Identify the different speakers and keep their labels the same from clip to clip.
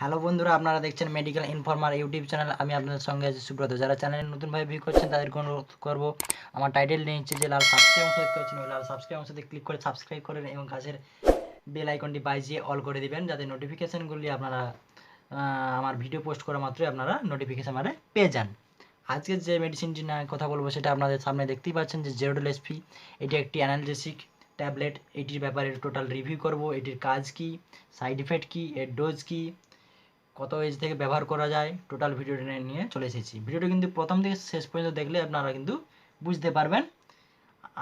Speaker 1: Hello বন্ধুরা, আপনারা দেখছেন মেডিকেল ইনফরমার ইউটিউব চ্যানেল। আমি আপনাদের সঙ্গে আছি সুব্রত। যারা চ্যানেলে নতুনভাবে ভিউ করছেন তাদেরকে অনুরোধ করবো, আমার টাইটেল নিচ্ছে যে লাল সাবস্ক্রাইব অংশ দেখতে পাচ্ছেন, ওই লাল সাবস্ক্রাইব অংশতে ক্লিক করে সাবস্ক্রাইব করেন এবং কাছের বেল আইকনটি বাজিয়ে অল করে দিবেন, যাতে নোটিফিকেশানগুলি আপনারা আমার ভিডিও পোস্ট করা মাত্রই আপনারা নোটিফিকেশান পেয়ে যান। আজকের যে মেডিসিনটি নিয়ে কথা বলবো সেটা আপনাদের সামনে দেখতেই পাচ্ছেন যে zerodol SP। এটি একটি অ্যানালজেসিক ট্যাবলেট। এটির ব্যাপারে টোটাল রিভিউ করব, এটির কাজ কি, সাইড এফেক্ট কি, এর ডোজ কি, কত এজ থেকে ব্যবহার করা যায়, টোটাল ভিডিওটি নিয়ে চলে এসেছি। ভিডিওটি কিন্তু প্রথম থেকে শেষ পর্যন্ত দেখলে আপনারা কিন্তু বুঝতে পারবেন,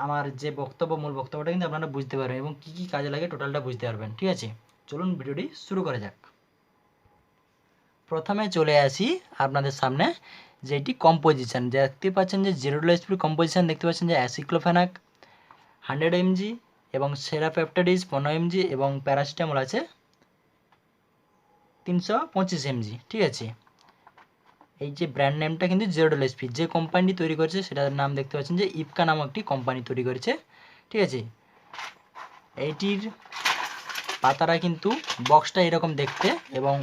Speaker 1: আমার যে বক্তব্য, মূল বক্তব্যটা কিন্তু আপনারা বুঝতে পারবেন এবং কী কী কাজে লাগে টোটালটা বুঝতে পারবেন। ঠিক আছে, চলুন ভিডিওটি শুরু করা যাক। প্রথমে চলে আসি আপনাদের সামনে, যে এটি কম্পোজিশান দেখতে পাচ্ছেন, যে zerodol SP কম্পোজিশান দেখতে পাচ্ছেন যে অ্যাসিক্লোফেনাক 100 mg এবং সেরাপেপটাডিস 15 mg এবং প্যারাসিটামল আছে 325 mg। ঠিক আছে, এই যে ব্র্যান্ড নেমটা কিন্তু zerodol SP, যে কোম্পানি তৈরি করেছে সেটার নাম দেখতে পাচ্ছেন যে ইপকা নামক একটি কোম্পানি তৈরি করেছে। ঠিক আছে, এইটির পাতারা কিন্তু বক্সটা এরকম দেখতে এবং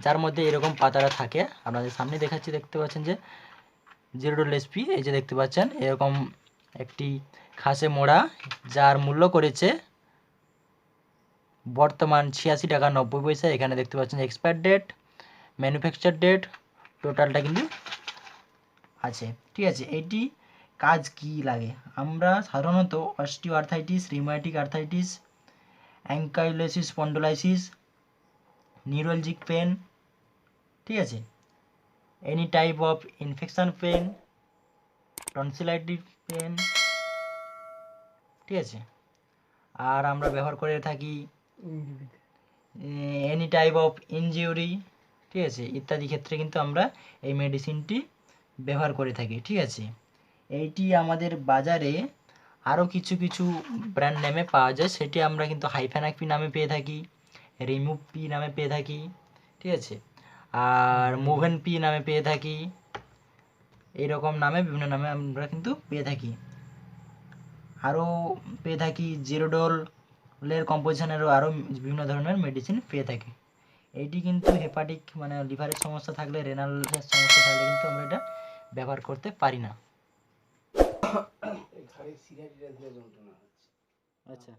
Speaker 1: যার মধ্যে এরকম পাতারা থাকে, আপনাদের সামনে দেখাচ্ছি, দেখতে পাচ্ছেন যে zerodol SP। এই যে দেখতে পাচ্ছেন এরকম একটি খাসে মোড়া, যার মূল্য করেছে বর্তমান 86 টাকা 90 পয়সা। এখানে দেখতে পাচ্ছেন এক্সপায়ার ডেট, ম্যানুফ্যাকচার ডেট, টোটালটা কিন্তু আছে। ঠিক আছে, এইটি কাজ কি লাগে, আমরা সাধারণত osteoarthritis, rheumatic arthritis, ankylosing spondylosis, neurologic pain, ঠিক আছে, any type of infection pain, tonsillitis pain, ঠিক আছে, আর আমরা ব্যবহার করে থাকি এনি টাইপ অফ ইনজিউরি, ঠিক আছে, ইত্যাদি ক্ষেত্রে কিন্তু আমরা এই মেডিসিনটি ব্যবহার করে থাকি। ঠিক আছে, এইটি আমাদের বাজারে আরও কিছু কিছু ব্র্যান্ড নেমে পাওয়া যায়, সেটি আমরা কিন্তু হাইফেনাক পি নামে পেয়ে থাকি, রিমুভ পি নামে পেয়ে থাকি, ঠিক আছে, আর মুভেন পি নামে পেয়ে থাকি, এইরকম নামে বিভিন্ন নামে আমরা কিন্তু পেয়ে থাকি। আরও পেয়ে থাকি জিরোডলের কম্পোজিশনেরও আরও বিভিন্ন ধরনের মেডিসিন পেয়ে থাকি। এইটি কিন্তু হেপাটিক মানে লিভারের সমস্যা থাকলে, রেনালের সমস্যা থাকলে কিন্তু আমরা এটা ব্যবহার করতে পারি না। আচ্ছা।